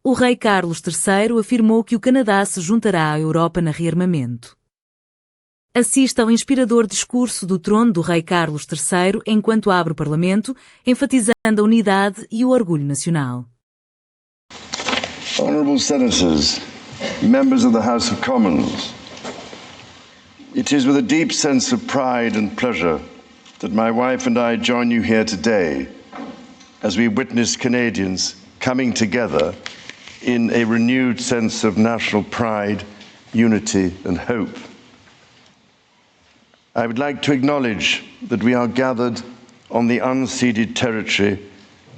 O Rei Carlos III afirmou que o Canadá se juntará à Europa na rearmamento. Assista ao inspirador discurso do trono do Rei Carlos III enquanto abre o Parlamento, enfatizando a unidade e o orgulho nacional. Honourable Senators, members of the House of Commons, it is with a deep sense of pride and pleasure that my wife and I join you here today as we witness Canadians coming together in a renewed sense of national pride, unity and hope. I would like to acknowledge that we are gathered on the unceded territory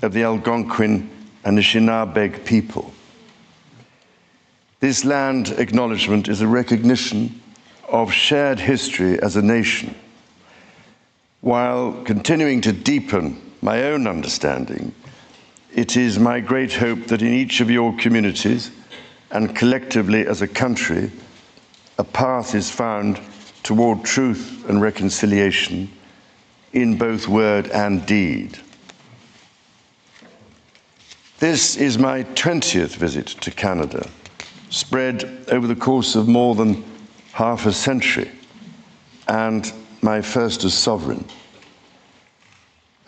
of the Algonquin and Anishinaabe people. This land acknowledgement is a recognition of shared history as a nation, while continuing to deepen my own understanding. It is my great hope that in each of your communities and collectively as a country, a path is found toward truth and reconciliation in both word and deed. This is my 20th visit to Canada, spread over the course of more than half a century, and my first as sovereign.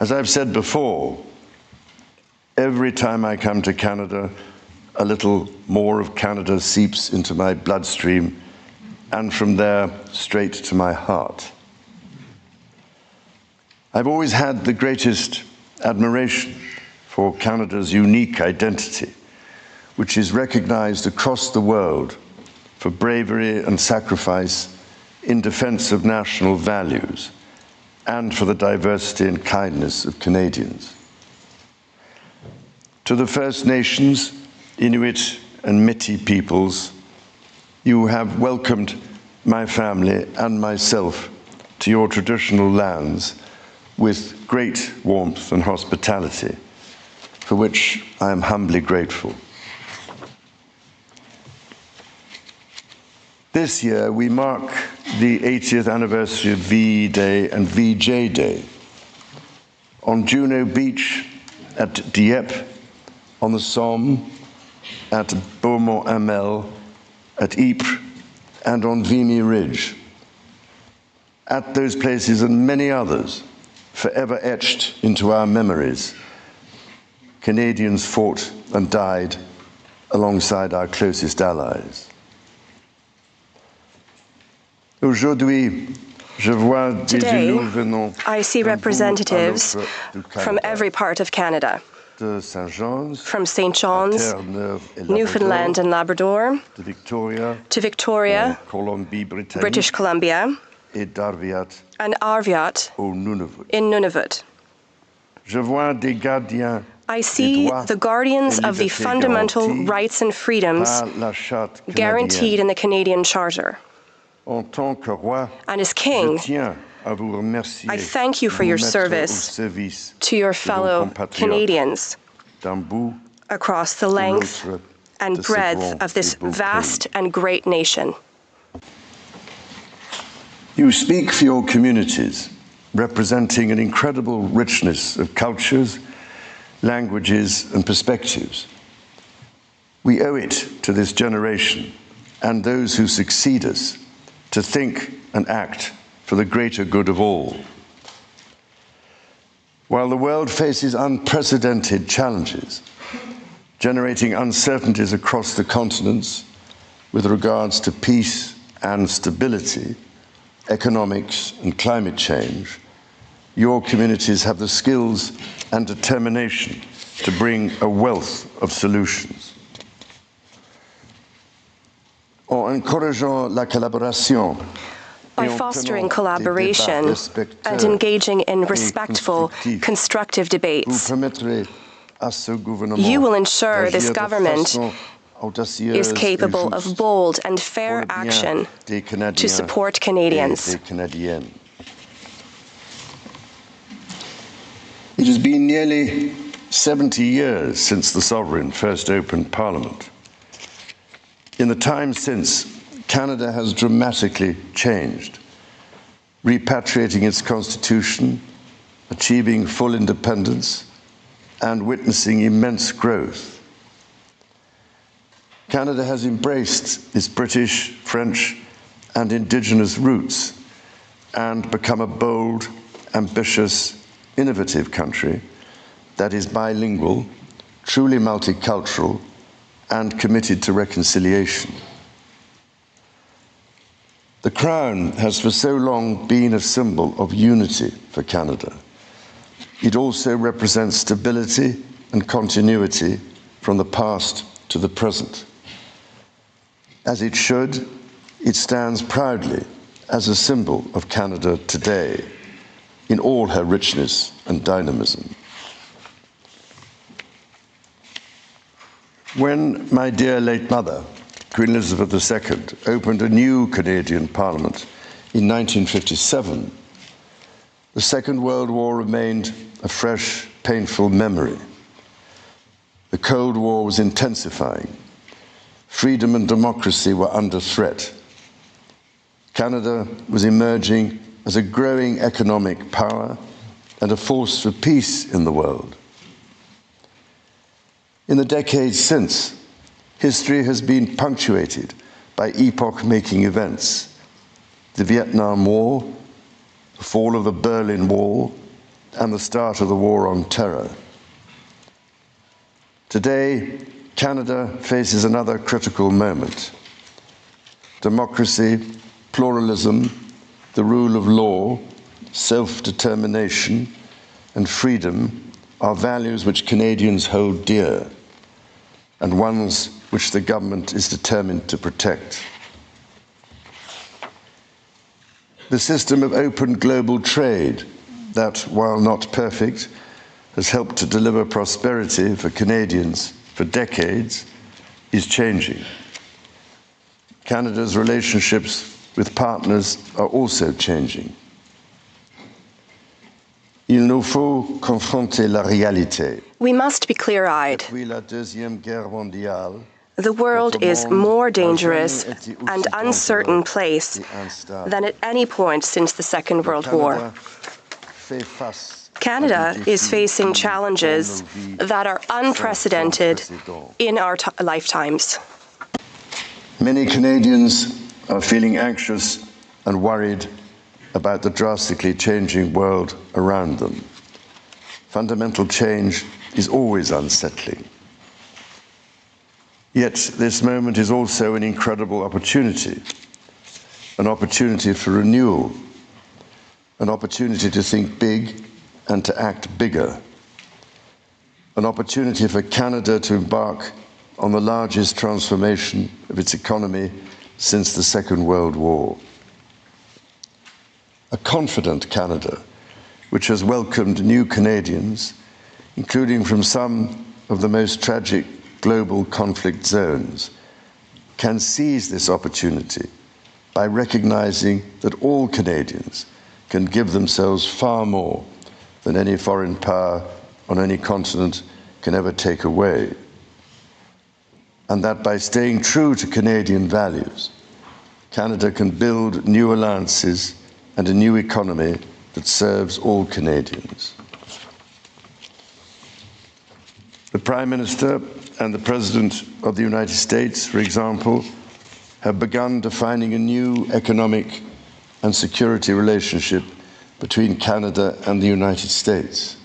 As I've said before, every time I come to Canada, a little more of Canada seeps into my bloodstream, and from there straight to my heart. I've always had the greatest admiration for Canada's unique identity, which is recognized across the world for bravery and sacrifice in defense of national values and for the diversity and kindness of Canadians. To the First Nations, Inuit and Métis peoples, you have welcomed my family and myself to your traditional lands with great warmth and hospitality, for which I am humbly grateful. This year we mark the 80th anniversary of VE Day and VJ Day. On Juno Beach, at Dieppe, on the Somme, at Beaumont-Hamel, at Ypres, and on Vimy Ridge. At those places and many others, forever etched into our memories, Canadians fought and died alongside our closest allies. Aujourd'hui, je vois des élus venant I see representatives from every part of Canada. From St. John's, Newfoundland and Labrador, to Victoria, British Columbia, and Arviat in Nunavut. I see the guardians of the fundamental rights and freedoms guaranteed in the Canadian Charter. And as King, I thank you for your service to your fellow Canadians across the length and breadth of this vast and great nation. You speak for your communities, representing an incredible richness of cultures, languages, and perspectives. We owe it to this generation and those who succeed us to think and act for the greater good of all. While the world faces unprecedented challenges, generating uncertainties across the continents with regards to peace and stability, economics and climate change, your communities have the skills and determination to bring a wealth of solutions. En encourageant la collaboration, by fostering collaboration and engaging in respectful, constructive debates, you will ensure this government is capable of bold and fair action to support Canadians. It has been nearly 70 years since the Sovereign first opened Parliament. In the time since, Canada has dramatically changed, repatriating its constitution, achieving full independence, and witnessing immense growth. Canada has embraced its British, French, and Indigenous roots and become a bold, ambitious, innovative country that is bilingual, truly multicultural, and committed to reconciliation. The Crown has for so long been a symbol of unity for Canada. It also represents stability and continuity from the past to the present. As it should, it stands proudly as a symbol of Canada today in all her richness and dynamism. When my dear late mother, Queen Elizabeth II, opened a new Canadian Parliament in 1957, the Second World War remained a fresh, painful memory. The Cold War was intensifying. Freedom and democracy were under threat. Canada was emerging as a growing economic power and a force for peace in the world. In the decades since, history has been punctuated by epoch-making events: the Vietnam War, the fall of the Berlin Wall, and the start of the War on Terror. Today, Canada faces another critical moment. Democracy, pluralism, the rule of law, self-determination, and freedom are values which Canadians hold dear, and ones which the government is determined to protect. The system of open global trade that, while not perfect, has helped to deliver prosperity for Canadians for decades, is changing. Canada's relationships with partners are also changing. Il nous faut confronter la réalité. We must be clear-eyed. The world is more dangerous and uncertain place than at any point since the Second World War. Canada is facing challenges that are unprecedented in our lifetimes. Many Canadians are feeling anxious and worried about the drastically changing world around them. Fundamental change is always unsettling. Yet this moment is also an incredible opportunity for renewal, an opportunity to think big and to act bigger, an opportunity for Canada to embark on the largest transformation of its economy since the Second World War. A confident Canada, which has welcomed new Canadians, including from some of the most tragic global conflict zones, can seize this opportunity by recognizing that all Canadians can give themselves far more than any foreign power on any continent can ever take away. And that by staying true to Canadian values, Canada can build new alliances and a new economy that serves all Canadians. The Prime Minister and the President of the United States, for example, have begun defining a new economic and security relationship between Canada and the United States,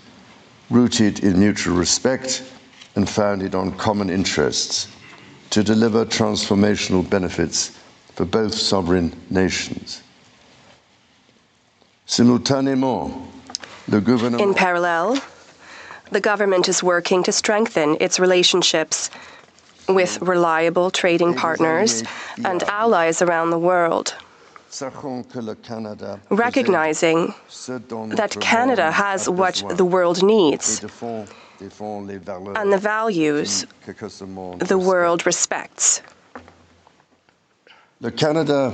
rooted in mutual respect and founded on common interests, to deliver transformational benefits for both sovereign nations. In parallel, the government is working to strengthen its relationships with reliable trading partners and allies around the world, recognizing that Canada has what the world needs and the values the world respects. Canada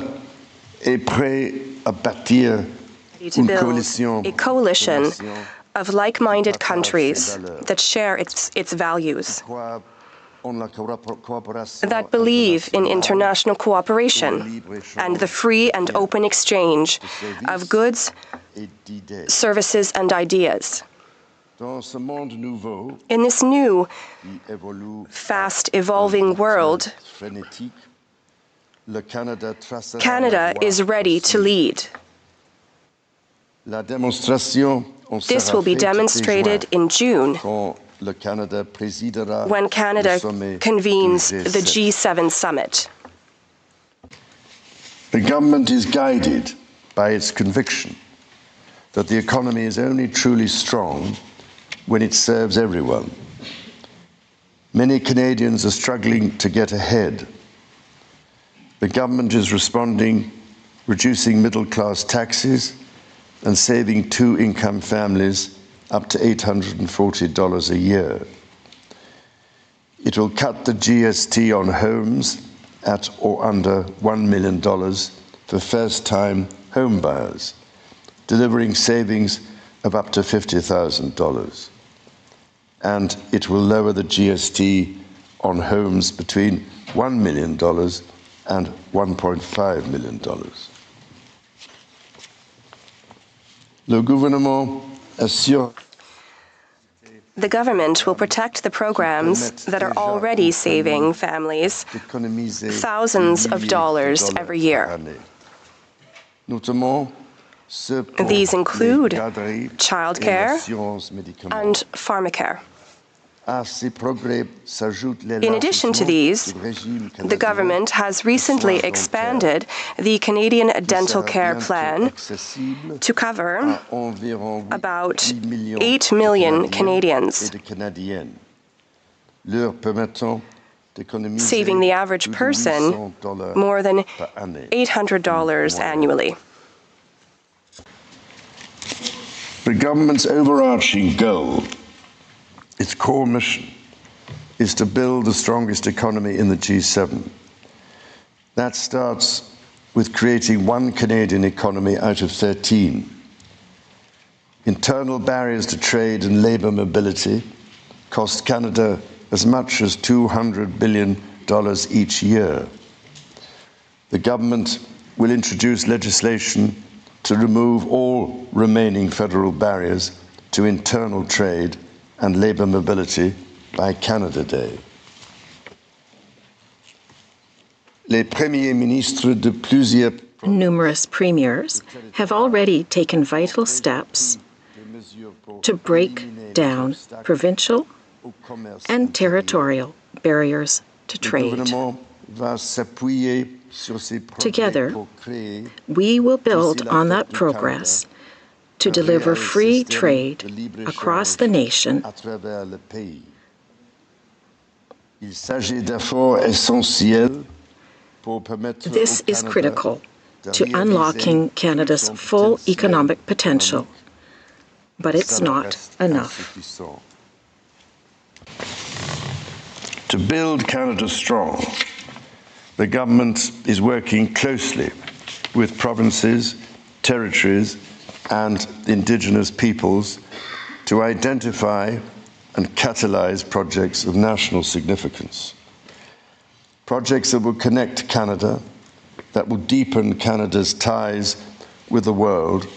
est prêt à bâtir to build a coalition of like-minded countries that share its values, that believe in international cooperation and the free and open exchange of goods, services, and ideas. In this new, fast evolving world, Canada is ready to lead. This will be demonstrated in June when Canada convenes the G7 summit. The government is guided by its conviction that the economy is only truly strong when it serves everyone. Many Canadians are struggling to get ahead. The government is responding, reducing middle-class taxes and saving two-income families up to $840 a year. It will cut the GST on homes at or under $1 million for first-time home buyers, delivering savings of up to $50,000. And it will lower the GST on homes between $1 million and $1.5 million. Le gouvernement assure. The government will protect the programs that are already saving families thousands of dollars every year. These include childcare and pharmacare. In addition to these, the government has recently expanded the Canadian Dental Care Plan to cover about 8 million Canadians, saving the average person more than $800 annually. The government's overarching goal, its core mission, is to build the strongest economy in the G7. That starts with creating one Canadian economy out of 13. Internal barriers to trade and labour mobility cost Canada as much as $200 billion each year. The government will introduce legislation to remove all remaining federal barriers to internal trade and labour mobility by Canada Day. Numerous premiers have already taken vital steps to break down provincial and territorial barriers to trade. Together, we will build on that progress to deliver free trade across the nation. This is critical to unlocking Canada's full economic potential, but it's not enough. To build Canada strong, the government is working closely with provinces, territories, and Indigenous peoples to identify and catalyse projects of national significance. Projects that will connect Canada, that will deepen Canada's ties with the world,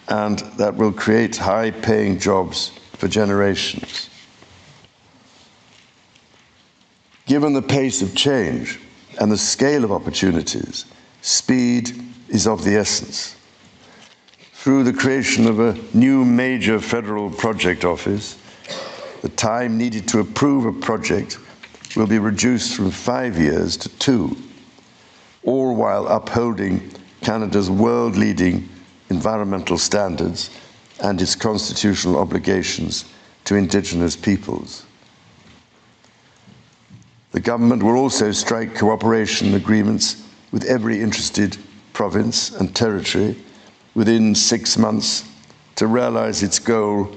and that will create high-paying jobs for generations. Given the pace of change and the scale of opportunities, speed is of the essence. Through the creation of a new major federal project office, the time needed to approve a project will be reduced from 5 years to 2, all while upholding Canada's world-leading environmental standards and its constitutional obligations to Indigenous peoples. The government will also strike cooperation agreements with every interested province and territory within 6 months to realise its goal